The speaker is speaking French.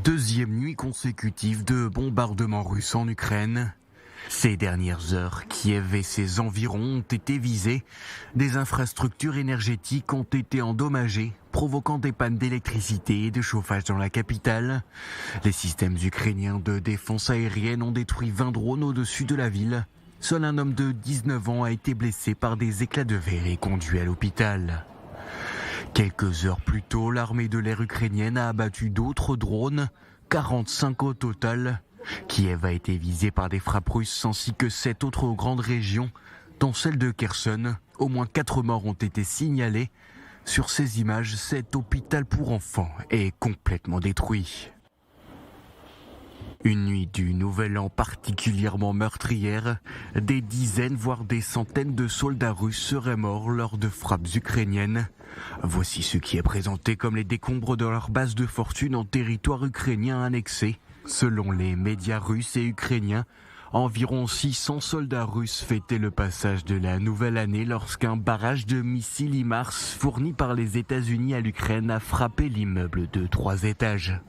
Deuxième nuit consécutive de bombardements russes en Ukraine. Ces dernières heures, Kiev et ses environs ont été visés. Des infrastructures énergétiques ont été endommagées, provoquant des pannes d'électricité et de chauffage dans la capitale. Les systèmes ukrainiens de défense aérienne ont détruit 20 drones au-dessus de la ville. Seul un homme de 19 ans a été blessé par des éclats de verre et conduit à l'hôpital. Quelques heures plus tôt, l'armée de l'air ukrainienne a abattu d'autres drones, 45 au total. Kiev a été visé par des frappes russes ainsi que 7 autres grandes régions, dont celle de Kherson. Au moins 4 morts ont été signalés. Sur ces images, cet hôpital pour enfants est complètement détruit. Une nuit du Nouvel An particulièrement meurtrière, des dizaines voire des centaines de soldats russes seraient morts lors de frappes ukrainiennes. Voici ce qui est présenté comme les décombres de leur base de fortune en territoire ukrainien annexé. Selon les médias russes et ukrainiens, environ 600 soldats russes fêtaient le passage de la nouvelle année lorsqu'un barrage de missiles HIMARS fourni par les États-Unis à l'Ukraine a frappé l'immeuble de 3 étages.